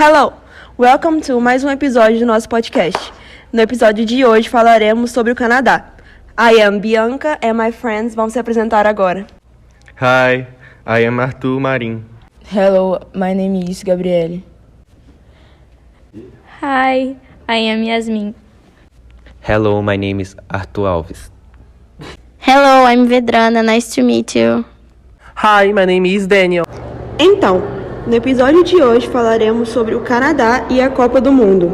Hello! Welcome to mais um episódio do nosso podcast. No episódio de hoje falaremos sobre o Canadá. I am Bianca and my friends vão se apresentar agora. Hi, I am Arthur Marim. Hello, my name is Gabriele. Hi, I am Yasmin. Hello, my name is Arthur Alves. Hello, I'm Vedrana. Nice to meet you. Hi, my name is Daniel. Então, no episódio de hoje falaremos sobre o Canadá e a Copa do Mundo.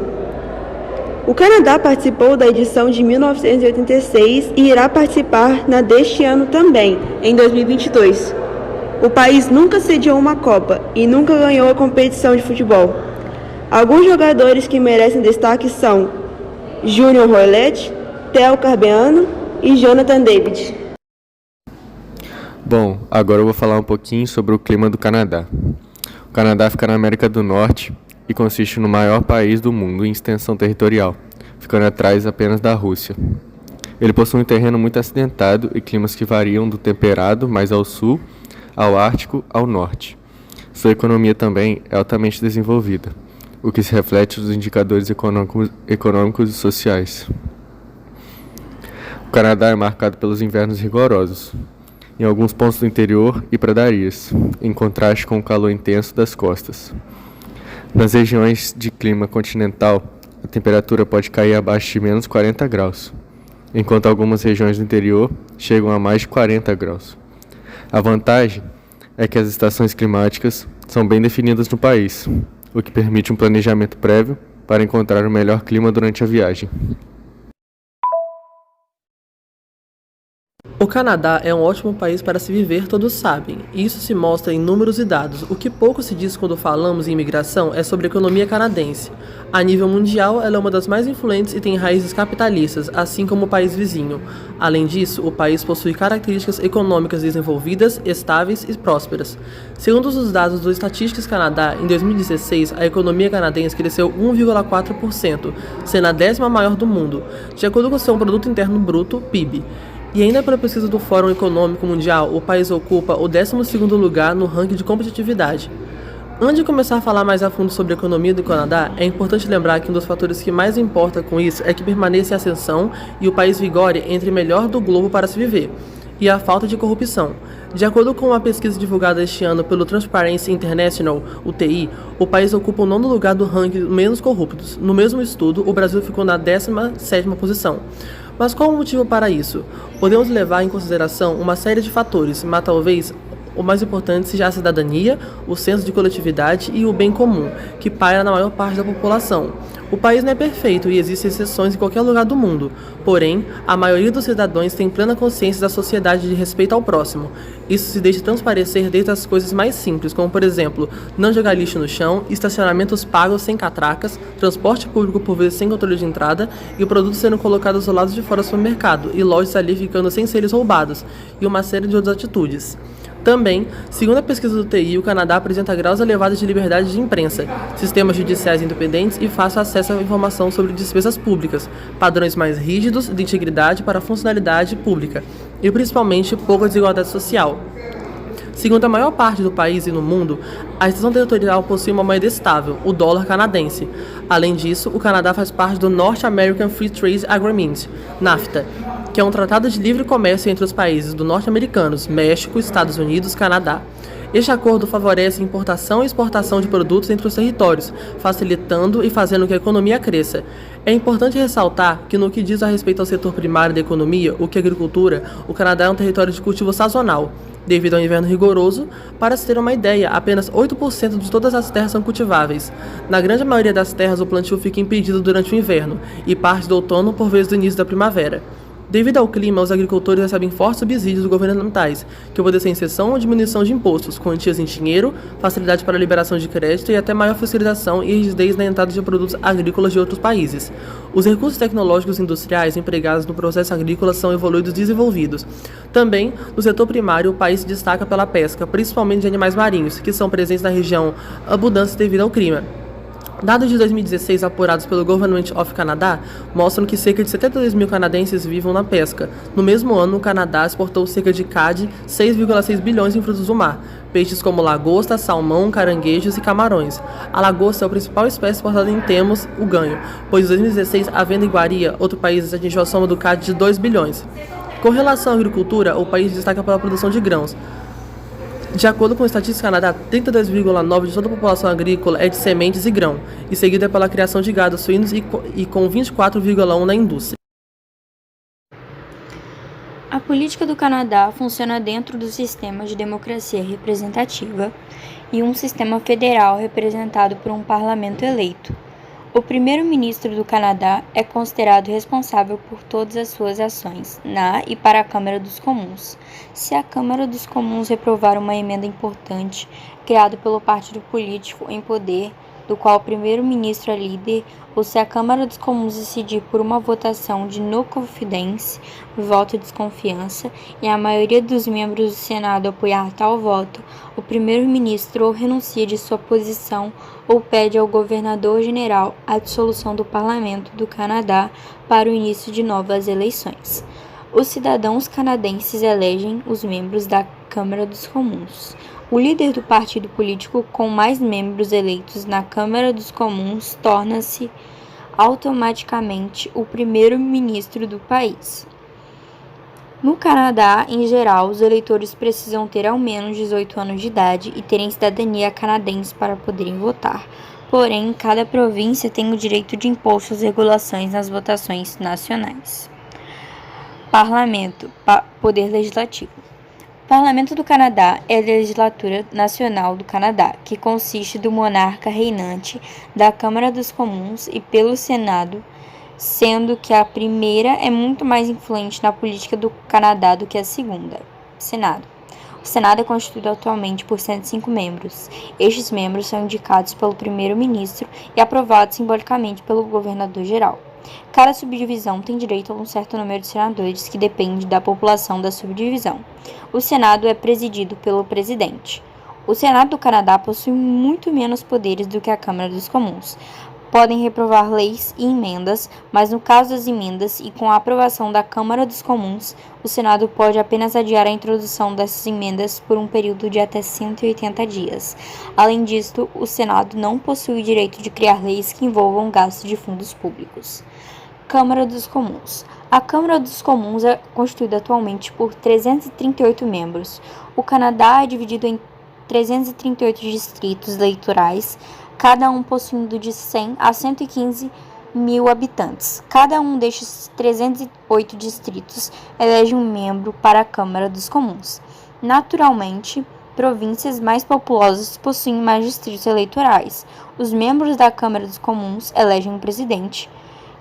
O Canadá participou da edição de 1986 e irá participar na deste ano também, em 2022. O país nunca sediou uma Copa e nunca ganhou a competição de futebol. Alguns jogadores que merecem destaque são Junior Hoilett, Theo Carbeano e Jonathan David. Bom, agora eu vou falar um pouquinho sobre o clima do Canadá. O Canadá fica na América do Norte e consiste no maior país do mundo em extensão territorial, ficando atrás apenas da Rússia. Ele possui um terreno muito acidentado e climas que variam do temperado, mais ao sul, ao ártico, ao norte. Sua economia também é altamente desenvolvida, o que se reflete nos indicadores econômicos e sociais. O Canadá é marcado pelos invernos rigorosos, em alguns pontos do interior e pradarias, em contraste com o calor intenso das costas. Nas regiões de clima continental, a temperatura pode cair abaixo de menos 40 graus, enquanto algumas regiões do interior chegam a mais de 40 graus. A vantagem é que as estações climáticas são bem definidas no país, o que permite um planejamento prévio para encontrar o melhor clima durante a viagem. O Canadá é um ótimo país para se viver, todos sabem, e isso se mostra em números e dados. O que pouco se diz quando falamos em imigração é sobre a economia canadense. A nível mundial, ela é uma das mais influentes e tem raízes capitalistas, assim como o país vizinho. Além disso, o país possui características econômicas desenvolvidas, estáveis e prósperas. Segundo os dados do Statistics Canada, em 2016, a economia canadense cresceu 1,4%, sendo a 10ª maior do mundo, de acordo com o seu Produto Interno Bruto, PIB. E ainda pela pesquisa do Fórum Econômico Mundial, o país ocupa o 12º lugar no ranking de competitividade. Antes de começar a falar mais a fundo sobre a economia do Canadá, é importante lembrar que um dos fatores que mais importa com isso é que permaneça em ascensão e o país vigore entre o melhor do globo para se viver, e a falta de corrupção. De acordo com uma pesquisa divulgada este ano pelo Transparency International, o TI, o país ocupa o 9º lugar do ranking menos corruptos. No mesmo estudo, o Brasil ficou na 17ª posição. Mas qual o motivo para isso? Podemos levar em consideração uma série de fatores, mas talvez o mais importante seja a cidadania, o senso de coletividade e o bem comum, que paira na maior parte da população. O país não é perfeito e existem exceções em qualquer lugar do mundo, porém, a maioria dos cidadãos tem plena consciência da sociedade de respeito ao próximo. Isso se deixa transparecer desde as coisas mais simples, como por exemplo, não jogar lixo no chão, estacionamentos pagos sem catracas, transporte público por vezes sem controle de entrada e produtos sendo colocados do lado de fora do supermercado e lojas ali ficando sem serem roubados, e uma série de outras atitudes. Também, segundo a pesquisa do TI, o Canadá apresenta graus elevados de liberdade de imprensa, sistemas judiciais independentes e fácil acesso à informação sobre despesas públicas, padrões mais rígidos de integridade para a funcionalidade pública e, principalmente, pouca desigualdade social. Segundo a maior parte do país e no mundo, a extensão territorial possui uma moeda estável, o dólar canadense. Além disso, o Canadá faz parte do North American Free Trade Agreement, NAFTA, que é um tratado de livre comércio entre os países do norte-americanos, México, Estados Unidos e Canadá. Este acordo favorece a importação e exportação de produtos entre os territórios, facilitando e fazendo com que a economia cresça. É importante ressaltar que no que diz a respeito ao setor primário da economia, o que é a agricultura, o Canadá é um território de cultivo sazonal. Devido ao inverno rigoroso, para se ter uma ideia, apenas 8% de todas as terras são cultiváveis. Na grande maioria das terras, o plantio fica impedido durante o inverno e parte do outono por vez do início da primavera. Devido ao clima, os agricultores recebem fortes subsídios governamentais, que podem ser inserção ou diminuição de impostos, quantias em dinheiro, facilidade para a liberação de crédito e até maior fiscalização e rigidez na entrada de produtos agrícolas de outros países. Os recursos tecnológicos industriais empregados no processo agrícola são evoluídos e desenvolvidos. Também, no setor primário, o país se destaca pela pesca, principalmente de animais marinhos, que são presentes na região abundantes devido ao clima. Dados de 2016 apurados pelo Government of Canada mostram que cerca de 72 mil canadenses vivem na pesca. No mesmo ano, o Canadá exportou cerca de CAD 6,6 bilhões em frutos do mar, peixes como lagosta, salmão, caranguejos e camarões. A lagosta é a principal espécie exportada em termos o ganho, pois em 2016 a venda em Iguaria, outro país, atingiu a soma do CAD de 2 bilhões. Com relação à agricultura, o país destaca pela produção de grãos. De acordo com o Estatística Canadá, 32,9% de toda a população agrícola é de sementes e grão, e seguida pela criação de gado suínos e com 24,1% na indústria. A política do Canadá funciona dentro do sistema de democracia representativa e um sistema federal representado por um parlamento eleito. O primeiro-ministro do Canadá é considerado responsável por todas as suas ações na e para a Câmara dos Comuns. Se a Câmara dos Comuns reprovar uma emenda importante criada pelo partido político em poder, do qual o primeiro-ministro é líder, ou se a Câmara dos Comuns decidir por uma votação de no confidence, voto de desconfiança, e a maioria dos membros do Senado apoiar tal voto, o primeiro-ministro ou renuncia de sua posição ou pede ao governador-geral a dissolução do Parlamento do Canadá para o início de novas eleições. Os cidadãos canadenses elegem os membros da Câmara dos Comuns. O líder do partido político com mais membros eleitos na Câmara dos Comuns torna-se automaticamente o primeiro-ministro do país. No Canadá, em geral, os eleitores precisam ter ao menos 18 anos de idade e terem cidadania canadense para poderem votar. Porém, cada província tem o direito de impor suas regulações nas votações nacionais. Parlamento, Poder Legislativo. O Parlamento do Canadá é a legislatura nacional do Canadá, que consiste do monarca reinante, da Câmara dos Comuns e pelo Senado, sendo que a primeira é muito mais influente na política do Canadá do que a segunda, Senado. O Senado é constituído atualmente por 105 membros. Estes membros são indicados pelo primeiro-ministro e aprovados simbolicamente pelo governador-geral. Cada subdivisão tem direito a um certo número de senadores que depende da população da subdivisão. O Senado é presidido pelo presidente. O Senado do Canadá possui muito menos poderes do que a Câmara dos Comuns. Podem reprovar leis e emendas, mas no caso das emendas e com a aprovação da Câmara dos Comuns, o Senado pode apenas adiar a introdução dessas emendas por um período de até 180 dias. Além disso, o Senado não possui o direito de criar leis que envolvam gasto de fundos públicos. Câmara dos Comuns. A Câmara dos Comuns é constituída atualmente por 338 membros. O Canadá é dividido em 338 distritos eleitorais, cada um possuindo de 100 a 115 mil habitantes. Cada um destes 308 distritos elege um membro para a Câmara dos Comuns. Naturalmente, províncias mais populosas possuem mais distritos eleitorais. Os membros da Câmara dos Comuns elegem um presidente,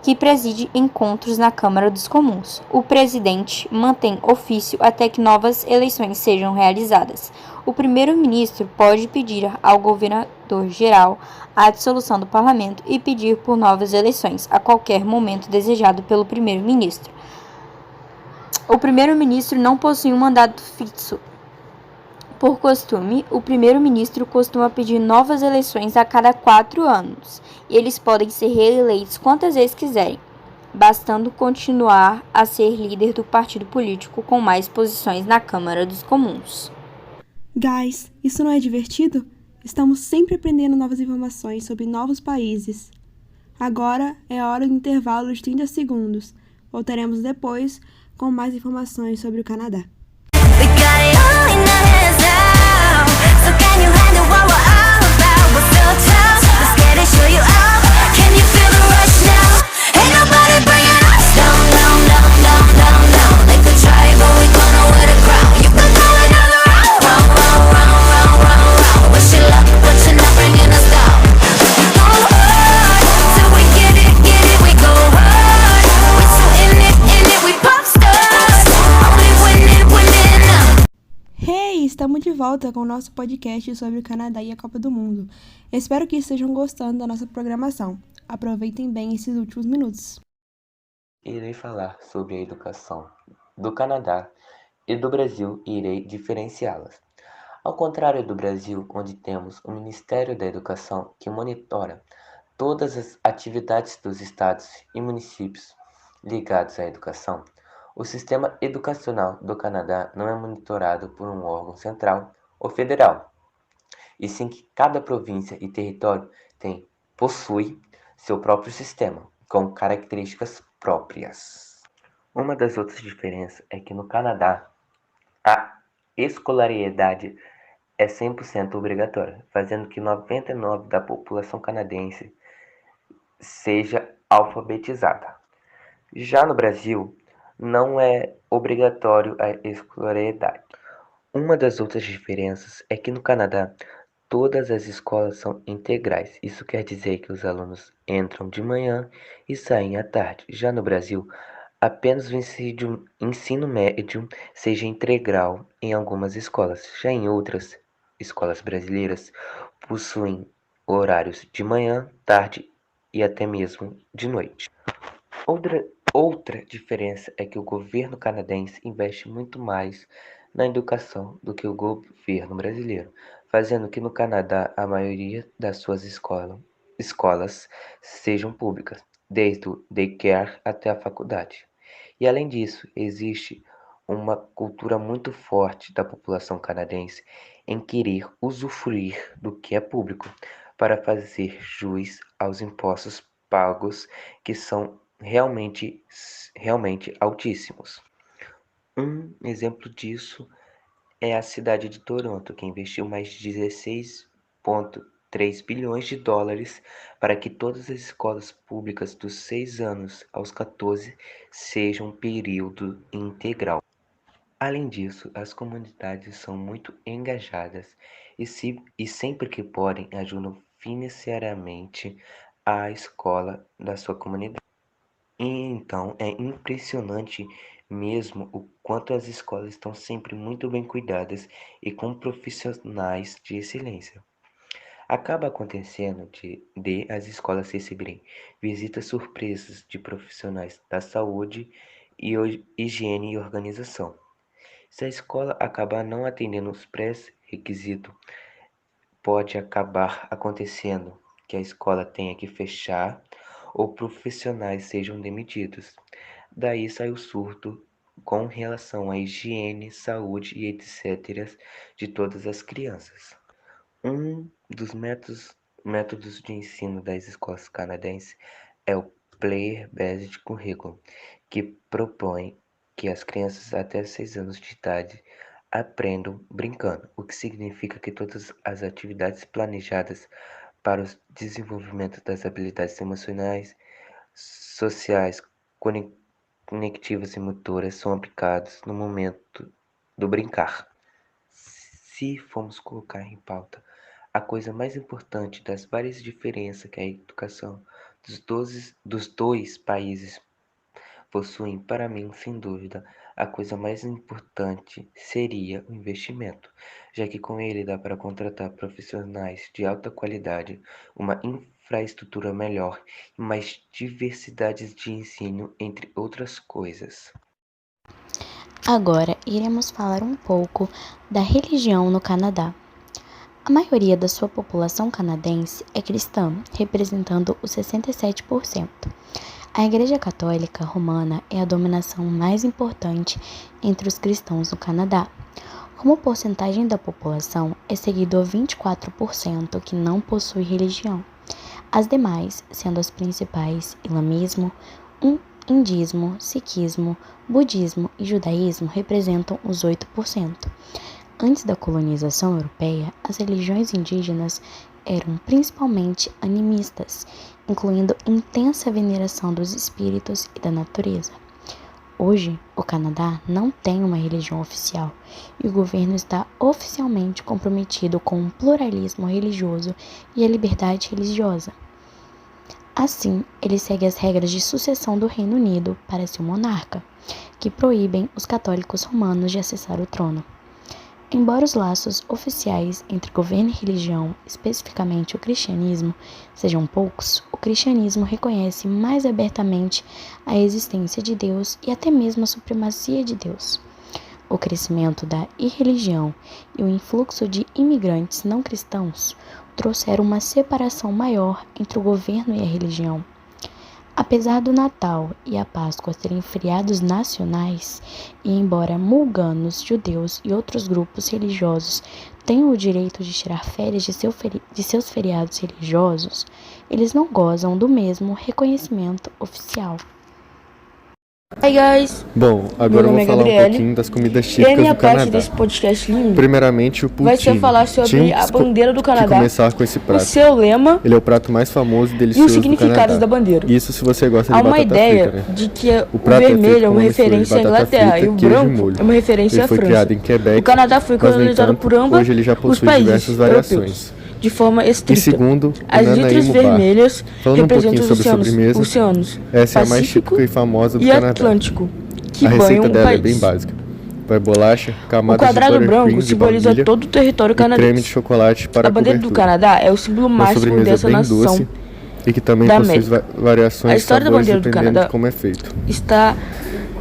que preside encontros na Câmara dos Comuns. O presidente mantém ofício até que novas eleições sejam realizadas. O primeiro-ministro pode pedir ao governador-geral a dissolução do parlamento e pedir por novas eleições a qualquer momento desejado pelo primeiro-ministro. O primeiro-ministro não possui um mandato fixo. Por costume, o primeiro-ministro costuma pedir novas eleições a cada 4 anos, e eles podem ser reeleitos quantas vezes quiserem, bastando continuar a ser líder do partido político com mais posições na Câmara dos Comuns. Guys, isso não é divertido? Estamos sempre aprendendo novas informações sobre novos países. Agora é a hora do intervalo de 30 segundos. Voltaremos depois com mais informações sobre o Canadá. Estamos de volta com o nosso podcast sobre o Canadá e a Copa do Mundo. Espero que estejam gostando da nossa programação. Aproveitem bem esses últimos minutos. Irei falar sobre a educação do Canadá e do Brasil e irei diferenciá-las. Ao contrário do Brasil, onde temos o Ministério da Educação que monitora todas as atividades dos estados e municípios ligados à educação, o sistema educacional do Canadá não é monitorado por um órgão central ou federal, e sim que cada província e território possui seu próprio sistema, com características próprias. Uma das outras diferenças é que no Canadá, a escolaridade é 100% obrigatória, fazendo que 99% da população canadense seja alfabetizada. Já no Brasil, não é obrigatório a escolaridade. Uma das outras diferenças é que no Canadá, todas as escolas são integrais. Isso quer dizer que os alunos entram de manhã e saem à tarde. Já no Brasil, apenas o ensino médio seja integral em algumas escolas. Já em outras escolas brasileiras, possuem horários de manhã, tarde e até mesmo de noite. Outra diferença é que o governo canadense investe muito mais na educação do que o governo brasileiro, fazendo que no Canadá a maioria das suas escolas sejam públicas, desde o daycare até a faculdade. E além disso, existe uma cultura muito forte da população canadense em querer usufruir do que é público, para fazer jus aos impostos pagos, que são realmente altíssimos. Um exemplo disso é a cidade de Toronto, que investiu mais de 16,3 bilhões de dólares para que todas as escolas públicas dos 6 anos aos 14 sejam período integral. Além disso, as comunidades são muito engajadas e sempre que podem ajudam financeiramente a escola da sua comunidade. E então é impressionante mesmo o quanto as escolas estão sempre muito bem cuidadas e com profissionais de excelência. Acaba acontecendo de as escolas receberem visitas surpresas de profissionais da saúde e higiene e organização. Se a escola acabar não atendendo os pré-requisitos, pode acabar acontecendo que a escola tenha que fechar ou profissionais sejam demitidos. Daí sai o surto com relação à higiene, saúde e etc. de todas as crianças. Um dos métodos de ensino das escolas canadenses é o Player-Based Curriculum, que propõe que as crianças até 6 anos de idade aprendam brincando, o que significa que todas as atividades planejadas para o desenvolvimento das habilidades emocionais, sociais, conectivas e motoras são aplicados no momento do brincar. Se formos colocar em pauta a coisa mais importante das várias diferenças que a educação dos dois países possuem, para mim, sem dúvida, a coisa mais importante seria o investimento, já que com ele dá para contratar profissionais de alta qualidade, uma infraestrutura melhor e mais diversidades de ensino, entre outras coisas. Agora iremos falar um pouco da religião no Canadá. A maioria da sua população canadense é cristã, representando os 67%. A Igreja Católica Romana é a dominação mais importante entre os cristãos no Canadá. Como porcentagem da população, é seguido a 24% que não possui religião. As demais, sendo as principais islamismo, hindismo, sikhismo, budismo e judaísmo, representam os 8%. Antes da colonização europeia, as religiões indígenas eram principalmente animistas, incluindo intensa veneração dos espíritos e da natureza. Hoje, o Canadá não tem uma religião oficial e o governo está oficialmente comprometido com o pluralismo religioso e a liberdade religiosa. Assim, ele segue as regras de sucessão do Reino Unido para seu monarca, que proíbem os católicos romanos de acessar o trono. Embora os laços oficiais entre governo e religião, especificamente o cristianismo, sejam poucos, o cristianismo reconhece mais abertamente a existência de Deus e até mesmo a supremacia de Deus. O crescimento da irreligião e o influxo de imigrantes não cristãos trouxeram uma separação maior entre o governo e a religião. Apesar do Natal e a Páscoa serem feriados nacionais, e embora muçulmanos, judeus e outros grupos religiosos tenham o direito de tirar férias de seus feriados religiosos, eles não gozam do mesmo reconhecimento oficial. Hi guys, Bom, agora eu vou falar um pouquinho das comidas típicas e a minha do parte Canadá. desse podcast lindo Primeiramente, o poutine. vai ser falar sobre a bandeira do Que Canadá, começar com esse o prato. seu lema Ele é o prato mais famoso e e delicioso os significados do Canadá. da bandeira. Isso se você gosta de Há uma batata ideia frita, né? de que o prato é feito vermelho é com uma uma mistura de referência à batata Inglaterra frita, e o queijo e branco molho. é uma referência Ele à foi criado França. em Quebec, O Canadá foi mas, no colonizado entanto, por ambos hoje ele já os possui países diversas europeus, variações. de forma Em estrita. segundo, o As letras Nanaimo Bar. vermelhas Falando um pouquinho representam os sobre sobremesa, oceanos essa é a mais Pacífico típica e famosa do e Canadá. Atlântico, que A banham receita o dela país. é bem básica. Vai bolacha, O camadas de quadrado buttercream branco de simboliza baunilha todo o território e creme de canadense. chocolate para A bandeira do cobertura. Canadá é o símbolo Uma máximo sobremesa dessa bem nação. doce e que também da possui América. variações A de história da sabores bandeira do dependendo Canadá de como é feito. está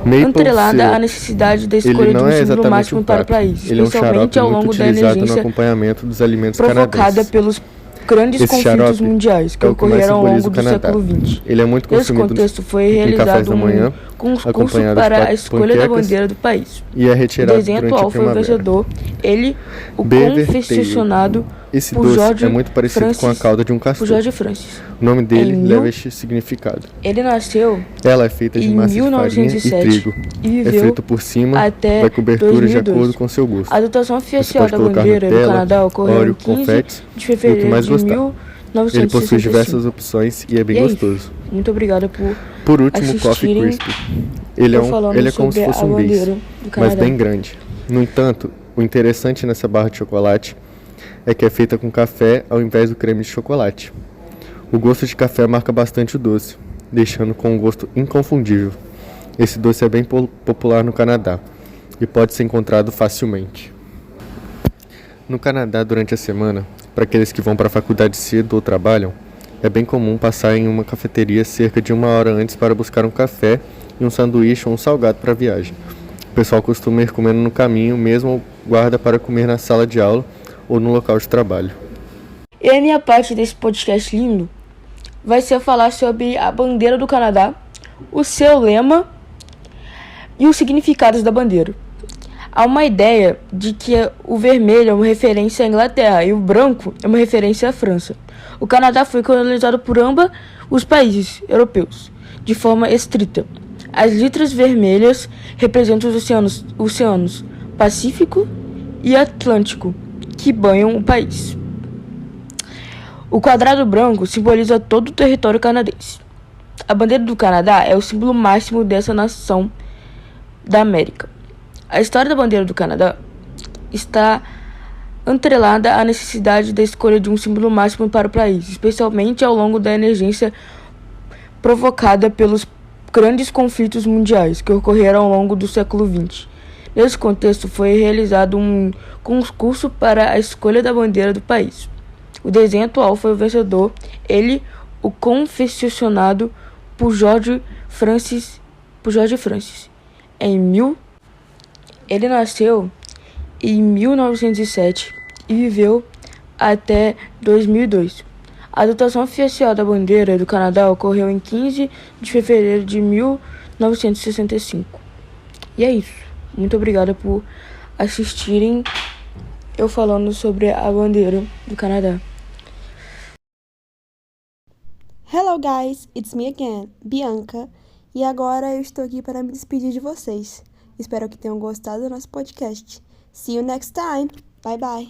Maple atrelada syrup. à necessidade da Ele escolha de não um é símbolo exatamente máximo um para o prato. país, Ele é um especialmente xarope ao muito longo da utilizado no emergência acompanhamento dos alimentos provocada canadenses. pelos grandes Esse conflitos xarope mundiais que é o que mais ocorreram ao simboliza longo o do Canadá. século XX. Ele é muito Nesse consumido contexto foi em cafés realizado da manhã, um concurso acompanhado de para a escolha da panquecas bandeira do país. e é O retirado desenho durante a atual foi o primavera. vencedor, ele, o Beaver confeccionado Esse por doce George é muito parecido com a Francis, cauda de um por castor. George Francis. O nome dele Em leva este significado. Ele nasceu Ela é feita de em massa de farinha e 1907 trigo. e É viveu frito por cima, até vai cobertura de 2002. acordo com seu gosto. A adotação Você oficial pode da colocar bandeira do Nutella, Canadá ocorreu em Oreo, 15 confetes de e o que fevereiro mais de gostar. Ele 1965. possui diversas opções e é bem E é gostoso. isso. Muito obrigada por Por último, o Coffee assistirem Crispy. Ele é eu falando como se sobre fosse a um bis, bandeira do mas Canadá. bem grande. No entanto, o interessante nessa barra de chocolate é que é feita com café ao invés do creme de chocolate. O gosto de café marca bastante o doce, deixando com um gosto inconfundível. Esse doce é bem popular no Canadá e pode ser encontrado facilmente. No Canadá, durante a semana, para aqueles que vão para a faculdade cedo ou trabalham, é bem comum passar em uma cafeteria cerca de 1 hora antes para buscar um café e um sanduíche ou um salgado para a viagem. O pessoal costuma ir comendo no caminho, mesmo ou guarda para comer na sala de aula ou no local de trabalho. E a minha parte desse podcast lindo vai ser falar sobre a bandeira do Canadá, o seu lema e os significados da bandeira. Há uma ideia de que o vermelho é uma referência à Inglaterra e o branco é uma referência à França. O Canadá foi colonizado por ambos os países europeus, de forma estrita. As letras vermelhas representam os oceanos Pacífico e Atlântico, que banham o país. O quadrado branco simboliza todo o território canadense. A bandeira do Canadá é o símbolo máximo dessa nação da América. A história da bandeira do Canadá está atrelada à necessidade da escolha de um símbolo máximo para o país, especialmente ao longo da emergência provocada pelos grandes conflitos mundiais que ocorreram ao longo do século XX. Nesse contexto, foi realizado um concurso para a escolha da bandeira do país. O desenho atual foi o vencedor, ele, o confeccionado por George Francis. Ele nasceu em 1907 e viveu até 2002. A adotação oficial da bandeira do Canadá ocorreu em 15 de fevereiro de 1965. E é isso. Muito obrigada por assistirem eu falando sobre a bandeira do Canadá. Hello guys, it's me again, Bianca, e agora eu estou aqui para me despedir de vocês. Espero que tenham gostado do nosso podcast. See you next time. Bye bye.